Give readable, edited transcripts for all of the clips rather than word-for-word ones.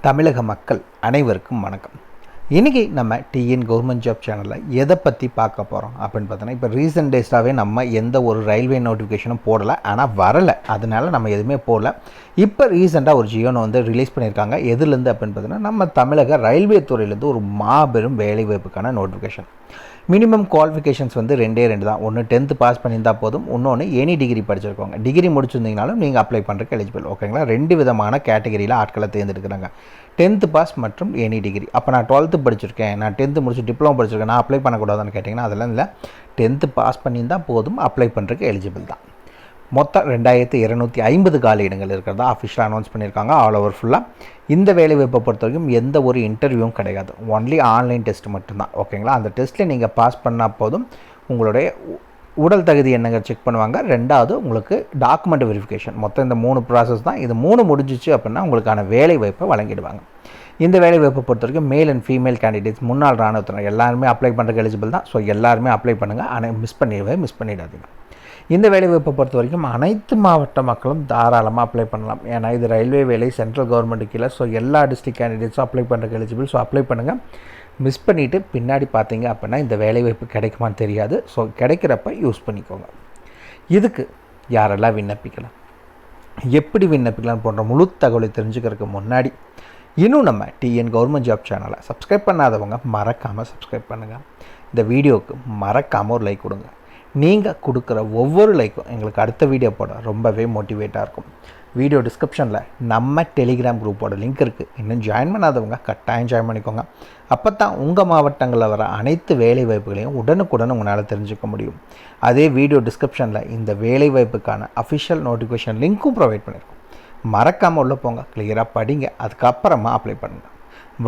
தமிழக மக்கள் அனைவருக்கும் வணக்கம். இன்றைக்கி நம்ம டிஎன் கவர்மெண்ட் ஜாப் சேனலில் எதை பற்றி பார்க்க போகிறோம் அப்படின்னு பார்த்தோன்னா, இப்போ ரீசெண்ட் டேஸாகவே நம்ம எந்த ஒரு ரயில்வே நோட்டிஃபிகேஷனும் போடலை, ஆனால் வரலை, அதனால் நம்ம எதுவுமே போடல. இப்போ ரீசெண்டாக ஒரு ஜியோனை ரிலீஸ் பண்ணியிருக்காங்க. எதுலேருந்து அப்படின்னு பார்த்தோன்னா, நம்ம தமிழக ரயில்வே துறையிலேருந்து ஒரு மாபெரும் வேலைவாய்ப்புக்கான நோட்டிஃபிகேஷன். மினிமம் குவாலிஃபிகேஷன்ஸ் ரெண்டே தான். ஒன்று 10th பாஸ் பண்ணியிருந்தால் போதும், இன்னொன்று எனி டிகிரி படிச்சிருக்கோங்க. டிகிரி முடிச்சிருந்தீங்கனாலும் நீங்கள் அப்ளை பண்ணுறதுக்கு எலிஜிபிள். ஓகேங்களா? 2 விதமான கேட்டகரியில் ஆட்களை தேர்ந்தெடுக்கிறாங்க, 10th பாஸ் மற்றும் எனி டிகிரி. அப்போ நான் 12th படிச்சிருக்கேன், நான் 10th முடிச்சு டிப்ளமோ படிச்சிருக்கேன், நான் அப்ளை பண்ணக்கூடாதுன்னு கேட்டிங்கன்னா அதெல்லாம் இல்லை. 10th பாஸ் பண்ணியிருந்தால் போதும், அப்ளை பண்ணுறதுக்கு எலிஜிபிள் தான். மொத்தம் 2250 காலி இடங்கள் இருக்கிறதா அஃபிஷியலாக அனௌன்ஸ் பண்ணியிருக்காங்க ஆல் ஓவர் ஃபுல்லாக. இந்த வேலைவாய்ப்பை பொறுத்த வரைக்கும் எந்த ஒரு இன்டர்வியூவும் கிடையாது, ஒன்லி ஆன்லைன் டெஸ்ட் மட்டும்தான். ஓகேங்களா? அந்த டெஸ்ட்டில் நீங்கள் பாஸ் பண்ணால் போதும், உங்களுடைய உடல் தகுதி என்னங்க செக் பண்ணுவாங்க. ரெண்டாவது உங்களுக்கு டாக்குமெண்ட் வெரிஃபிகேஷன். மொத்தம் இந்த 3 ப்ராசஸ் தான். இது 3 முடிஞ்சிச்சு அப்படின்னா உங்களுக்கான வேலைவாய்ப்பை வழங்கிடுவாங்க. இந்த வேலைவாய்ப்பை பொறுத்த வரைக்கும் மேல் அண்ட் ஃபீமேல் கேண்டிடேட்ஸ், முன்னாள் இராணுவத்தினர் எல்லாருமே அப்ளை பண்ணுறதுக்கு எலிஜிபிள் தான். ஸோ எல்லாருமே அப்ளை பண்ணுங்கள், ஆனால் மிஸ் பண்ணிடாதீங்க. இந்த வேலைவாய்ப்பை பொறுத்த வரைக்கும் அனைத்து மாவட்ட மக்களும் தாராளமாக அப்ளை பண்ணலாம். ஏன்னா இது ரயில்வே வேலை, சென்ட்ரல் கவர்மெண்ட் கீழே. ஸோ எல்லா டிஸ்ட்ரிக்ட் கேண்டிடேட்ஸும் அப்ளை பண்ணுறதுக்கு எலிஜிபிள். ஸோ அப்ளை பண்ணுங்கள். மிஸ் பண்ணிவிட்டு பின்னாடி பார்த்தீங்க அப்படின்னா இந்த வேலைவாய்ப்பு கிடைக்குமான்னு தெரியாது. ஸோ கிடைக்கிறப்ப யூஸ் பண்ணிக்கோங்க. இதுக்கு யாரெல்லாம் விண்ணப்பிக்கலாம், எப்படி விண்ணப்பிக்கலாம் போன்ற முழு தகவலை தெரிஞ்சுக்கிறதுக்கு முன்னாடி இன்னும் நம்ம டிஎன் கவர்மெண்ட் ஜாப் சேனலை சப்ஸ்கிரைப் பண்ணாதவங்க மறக்காமல் சப்ஸ்கிரைப் பண்ணுங்கள். இந்த வீடியோவுக்கு மறக்காமல் ஒரு லைக் கொடுங்க. நீங்கள் கொடுக்குற ஒவ்வொரு லைக்கும் எங்களுக்கு அடுத்த வீடியோ போட ரொம்பவே மோட்டிவேட்டாக இருக்கும். வீடியோ டிஸ்கிரிப்ஷனில் நம்ம டெலிகிராம் குரூப்போட லிங்க் இருக்குது. இன்னும் ஜாயின் பண்ணாதவங்க கட்டாயம் ஜாயின் பண்ணிக்கோங்க. அப்போ தான் உங்கள் மாவட்டங்களில் வர அனைத்து வேலை வாய்ப்புகளையும் உடனுக்குடன் உங்களால் தெரிஞ்சுக்க முடியும். அதே வீடியோ டிஸ்கிரிப்ஷனில் இந்த வேலை வாய்ப்புக்கான அஃபிஷியல் நோட்டிஃபிகேஷன் லிங்க்கும் ப்ரொவைட் பண்ணியிருக்கோம். மறக்காமல் உள்ளே போங்க, கிளியராக படிங்க, அதுக்கப்புறமா அப்ளை பண்ணுங்கள்.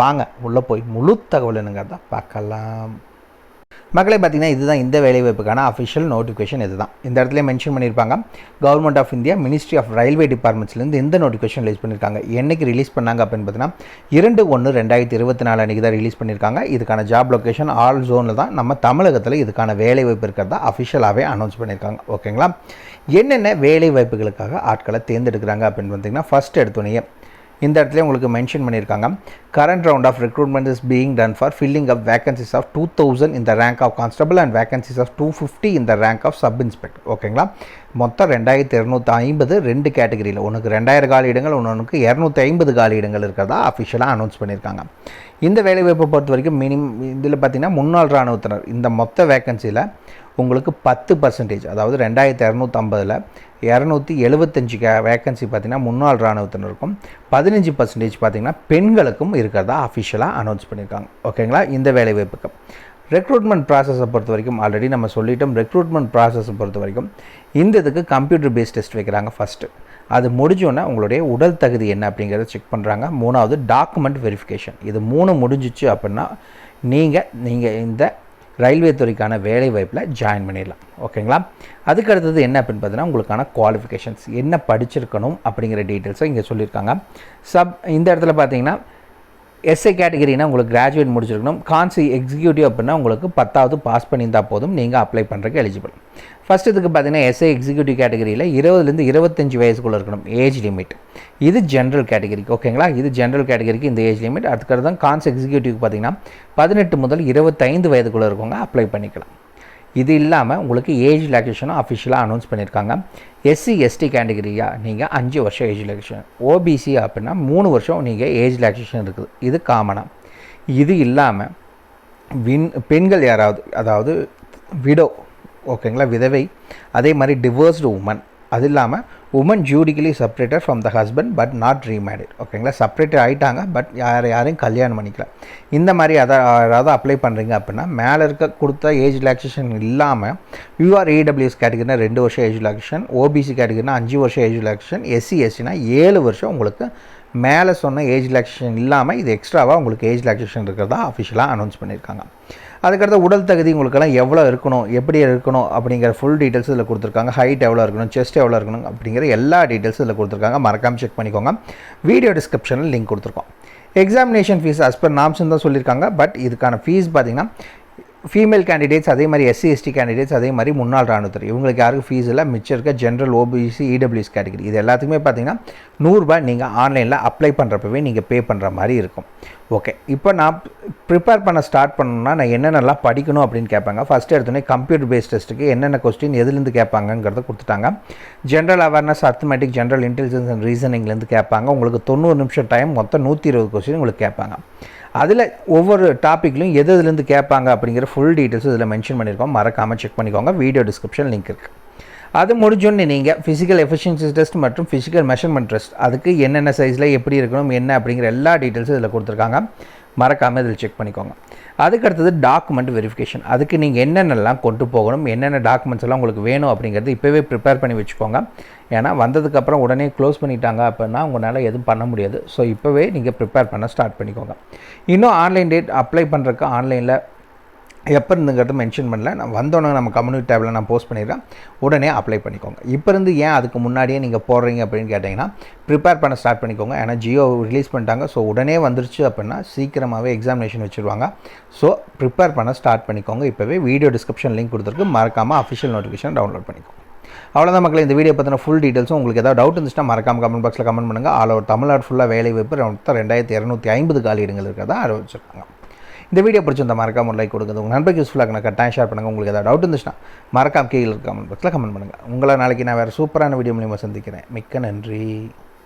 வாங்க உள்ளே போய் முழு தகவல் என்னங்கிறத பார்க்கலாம். மக்களே, பார்த்திங்கன்னா இதுதான் இந்த வேலைவாய்ப்புக்கான அஃபிஷியல் நோட்டிஃபிகேஷன். இதுதான் இந்த இடத்துல மென்ஷன் பண்ணியிருப்பாங்க. Government of India, ministry of railway டிபார்ட்மெண்ட்ஸ்லேருந்து இந்த நோட்டிஃபிகேஷன் ரிலீஸ் பண்ணியிருக்காங்க. என்றைக்கு ரிலீஸ் பண்ணாங்க அப்படின்னு பார்த்தீங்கன்னா 2/1/2024 அன்றைக்கி தான் ரிலீஸ் பண்ணியிருக்காங்க. இதுக்கான ஜாப் லொக்கேஷன் ஆல் ஜோனில் தான். நம்ம தமிழகத்தில் இதுக்கான வேலைவாய்ப்பு இருக்கிறதா அஃபிஷியலாகவே அனௌன்ஸ் பண்ணியிருக்காங்க. ஓகேங்களா? என்னென்ன வேலை வாய்ப்புகளுக்காக ஆட்களை தேர்ந்தெடுக்கிறாங்க அப்படின்னு பார்த்தீங்கன்னா, ஃபஸ்ட் எடுத்தோடனே இந்த இடத்துல உங்களுக்கு மென்ஷன் பண்ணியிருக்காங்க. Current round of recruitment is being done for filling up vacancies of 2000 in the rank of constable and vacancies of 250 in the rank of sub inspector. ஓகேங்களா? மொத்தம் 2250 2 கேட்டகரியில், ஒன்றுக்கு 2000 காலி இடங்கள், ஒன்றுக்கு 250 காலி இடங்கள் இருக்கிறதா அஃபிஷியலாக அனௌன்ஸ் பண்ணியிருக்காங்க. இந்த வேலைவாய்ப்பை பொறுத்த வரைக்கும் இதில் பார்த்திங்கன்னா முன்னாள் இராணுவத்தினர் இந்த மொத்த வேக்கன்சியில் உங்களுக்கு 10%, அதாவது 2250ல் 275 வேக்கன்சி பார்த்திங்கன்னா முன்னாள் இராணுவத்தினருக்கும், 15% பார்த்திங்கன்னா பெண்களுக்கும் இருக்கிறதா அஃபிஷியலாக அனௌன்ஸ் பண்ணியிருக்காங்க. ஓகேங்களா? இந்த வேலைவாய்ப்புக்கு ரெக்ரூட்மெண்ட் ப்ராசஸை பொறுத்த வரைக்கும் ஆல்ரெடி நம்ம சொல்லிட்டோம். ரெக்ரூட்மெண்ட் ப்ராசஸை பொறுத்த வரைக்கும் இந்த இதுக்கு கம்ப்யூட்டர் பேஸ்ட் டெஸ்ட் வைக்கிறாங்க ஃபஸ்ட்டு. அது முடிஞ்சோன்னா உங்களுடைய உடல் தகுதி என்ன அப்படிங்கிறத செக் பண்ணுறாங்க. 3வது டாக்குமெண்ட் வெரிஃபிகேஷன். இது 3 முடிஞ்சிச்சு அப்படின்னா நீங்கள் இந்த ரயில்வே துறைக்கான வேலை வாய்ப்பில் ஜாயின் பண்ணிடலாம். ஓகேங்களா? அதுக்கு அடுத்தது என்ன அப்படின்னு பார்த்தீங்கன்னா, உங்களுக்கான குவாலிஃபிகேஷன்ஸ் என்ன படிச்சிருக்கணும் அப்படிங்கிற டீட்டெயில்ஸை இங்கே சொல்லியிருக்காங்க. இந்த இடத்துல பார்த்தீங்கன்னா எஸ்ஐ கேட்டகரினா உங்களுக்கு கிராஜுவேட் முடிச்சிருக்கணும். கான்சி எக்ஸிக்யூட்டிவ் அப்படின்னா உங்களுக்கு 10வது பாஸ் பண்ணியிருந்தால் போதும், நீங்கள் அப்ளை பண்ணுறதுக்கு எலிஜிபிள். ஃபஸ்ட் இதுக்கு பார்த்தீங்கன்னா எஸ்ஐ எக்ஸிக்யூட்டிவ் கேட்டகரியில் 20லேருந்து 25 வயசுக்குள்ளே இருக்கணும் ஏஜ் லிமிட். இது ஜென்ரல் கேட்டகரிக்கு. ஓகேங்களா? இது ஜென்ரல் கேட்டகரிக்கு இந்த ஏஜ் லிமிட். அதுக்கடுத்து தான் கான்ஸ் எக்ஸிக்யூட்டிவ் பார்த்தீங்கன்னா 18 முதல் 25 வயதுக்குள்ளே இருக்கவங்க அப்ளை பண்ணிக்கலாம். இது இல்லாமல் உங்களுக்கு ஏஜ் ரிலாக்ஸேஷனும் அஃபிஷியலாக அனௌன்ஸ் பண்ணியிருக்காங்க. எஸ்சி எஸ்டி கேட்டகரியாக நீங்கள் 5 வருஷம் ஏஜ் ரிலாக்ஸேஷன், ஓபிசி அப்படின்னா 3 வருஷம் நீங்கள் ஏஜ் ரிலாக்ஸேஷன் இருக்குது. இது காமனாக. இது இல்லாமல் பெண்கள் யாராவது, அதாவது விடோ, ஓகேங்களா, விதவை, அதே மாதிரி டிவோர்ஸ்டு உமன், அது இல்லாமல் woman judicially separated from the husband but not remarried. ஓகேங்களா? செப்பரேட்டட் ஆகிட்டாங்க பட் யாரையும் கல்யாணம் பண்ணிக்கல. இந்த மாதிரி யாராவது அப்ளை பண்ணுறீங்க அப்படின்னா மேலே இருக்க கொடுத்த ஏஜ் ரிலாக்ஸேஷன் இல்லாமல் யூஆர் ஏடபிள்யூஎஸ் கேட்டகரினா 2 வருஷம் ஏஜ் ரிலாக்ஸேஷன், ஓபிசி கேட்டகரினா 5 வருஷம் ஏஜ் ரிலாக்ஸேஷன், எஸ்சி எஸ்டினா 7 வருஷம் உங்களுக்கு மேலே சொன்ன ஏஜ் ரிலாக்ஸேஷன் இல்லாமல் இது எக்ஸ்ட்ராவாக உங்களுக்கு ஏஜ் ரிலாக்ஸேஷன் இருக்கிறதா அஃபிஷியலாக அனௌன்ஸ் பண்ணியிருக்காங்க. அதுக்கடுத்து உடல் தகுதி உங்களுக்கெல்லாம் எவ்வளோ இருக்கணும், எப்படி இருக்கணும் அப்படிங்கிற ஃபுல் டீட்டெயில்ஸ் இதில் கொடுத்துருக்காங்க. ஹைட் எவ்வளோ இருக்கணும், செஸ்ட் எவ்வளோ இருக்கணும் அப்படிங்கிற எல்லா டீட்டெயில்ஸும் இதில் கொடுத்துருக்காங்க. மறக்காமல் செக் பண்ணிக்கோங்க. வீடியோ டிஸ்கிரிப்ஷனில் லிங்க் கொடுத்துருக்கோம். எக்ஸாமினேஷன் ஃபீஸ் அஸ் பர் நாம்ஸ்ன்னு தான் சொல்லியிருக்காங்க. பட் இதுக்கான ஃபீஸ் பார்த்திங்கன்னா ஃபீமேல் கேண்டிடேட்ஸ் அதே மாதிரி எஸ்சி எஸ்டி கேண்டிடேட்ஸ் அதே மாதிரி முன்னாள் ராணுவத்தினர் இவங்களுக்கு யாருக்கும் ஃபீஸ் இல்லை. மிச்சம் இருக்க ஜென்ரல் ஓபிசி இடபிள்யூஎஸ் கேட்டகரி இது எல்லாத்துக்குமே பார்த்தீங்கன்னா ₹100 நீங்கள் ஆன்லைனில் அப்ளை பண்ணுறப்பவே நீங்கள் பே பண்ணுற மாதிரி இருக்கும். ஓகே, இப்போ நான் ப்ரிப்பேர் பண்ண ஸ்டார்ட் பண்ணணும்னா நான் என்னென்னலாம் படிக்கணும் அப்படின்னு கேட்பாங்க. ஃபஸ்ட்டு எடுத்தோடனே கம்ப்யூட்டர் பேஸ்ட் டெஸ்ட்டுக்கு என்னென்ன கொஸ்டின் எதுலேருந்து கேட்பாங்கங்கிறத கொடுத்துட்டாங்க. General awareness, arithmetic, general intelligence and ரீசனிங்லேருந்து கேட்பாங்க. உங்களுக்கு 90 நிமிஷம் டைம், மொத்தம் 120 கொஸ்டின் உங்களுக்கு கேட்பாங்க. அதில் ஒவ்வொரு டாப்பிக்லையும் எதுலேருந்து கேட்பாங்க அப்படிங்கிற ஃபுல் டீட்டெயில்ஸ் இதில் மென்ஷன் பண்ணியிருக்கோம். மறக்காமல் செக் பண்ணிக்கோங்க. வீடியோ டிஸ்கிரிப்ஷன் லிங்க் இருக்குது. அது முடிஞ்சோன்னு நீங்கள் ஃபிசிக்கல் எஃபிஷியன்சி டெஸ்ட் மற்றும் ஃபிசிக்கல் மெஷர்மெண்ட் டெஸ்ட் அதுக்கு என்னென்ன சைஸில் எப்படி இருக்கணும் என்ன அப்படிங்கிற எல்லா டீட்டெயில்ஸும் இதில் கொடுத்துருக்காங்க. மறக்காமல் இதில் செக் பண்ணிக்கோங்க. அதுக்கடுத்தது டாக்குமெண்ட் வெரிஃபிகேஷன். அதுக்கு நீங்கள் என்னென்னலாம் கொண்டு போகணும், என்னென்ன டாக்குமெண்ட்ஸ் எல்லாம் உங்களுக்கு வேணும் அப்படிங்கிறது இப்போவே ப்ரிப்பேர் பண்ணி வச்சுக்கோங்க. ஏன்னா வந்ததுக்கப்புறம் உடனே க்ளோஸ் பண்ணிட்டாங்க அப்படின்னா உங்களால் எதுவும் பண்ண முடியாது. ஸோ இப்போவே நீங்கள் ப்ரிப்பேர் பண்ண ஸ்டார்ட் பண்ணிக்கோங்க. இன்னும் ஆன்லைன் டேட் அப்ளை பண்ணுறதுக்கு ஆன்லைனில் எப்போ இருந்துங்கிறத மென்ஷன் பண்ணல. நான் வந்தோன்னே நம்ம கம்யூனிட்டி டேபில் நான் போஸ்ட் பண்ணிடுறேன். உடனே அப்ளை பண்ணிக்கோங்க. இப்போ இருந்து ஏன் அதுக்கு முன்னாடியே நீங்கள் போடுறீங்க அப்படின்னு கேட்டிங்கன்னா ப்ரிப்பேர் பண்ண ஸ்டார்ட் பண்ணிக்கோங்க. ஏன்னா ஜியோ ரிலீஸ் பண்ணிட்டாங்க. ஸோ உடனே வந்துருச்சு அப்படின்னா சீக்கிரமாகவே எக்ஸாமினேஷன் வச்சுருவாங்க. ஸோ ப்ரிப்பேர் பண்ண ஸ்டார்ட் பண்ணிக்கோங்க. இப்போவே வீடியோ டிஸ்கிரிப்ஷன் லிங்க் கொடுத்துருக்கு. மறக்காமல் அஃபிஷியல் நோட்டிஃபிகேஷன் டவுன்லோட் பண்ணிக்கோங்க. அவ்வளோதான் மக்களே. இந்த வீடியோ பற்றின ஃபுல் டீட்டெயில்ஸும் உங்களுக்கு ஏதாவது டவுட் இருந்துச்சுன்னா மறக்காமல் கமெண்ட் பாக்ஸில் கமெண்ட் பண்ணுங்கள். ஆல் ஓவர் தமிழ்நாடு ஃபுல்லாக வேலை வாய்ப்பு 2250 காலியிடங்கள் இருக்கிறதா அறிவிச்சிருக்காங்க. இந்த வீடியோ பிடிச்சிருந்தா மறக்காம ஒரு லைக் கொடுங்க. உங்கள் நண்பருக்கு யூஸ்ஃபுல்லாக கட்டாயம் ஷேர் பண்ணுங்கள். உங்களுக்கு ஏதாவது டவுட் இருந்துச்சுன்னா மறக்காம கீழே கமெண்ட் பாக்ஸில் கமெண்ட் பண்ணுங்கள். உங்களை நாளைக்கு நான் வேறு சூப்பரான வீடியோ மூலியமாக சந்திக்கிறேன். மிக்க நன்றி.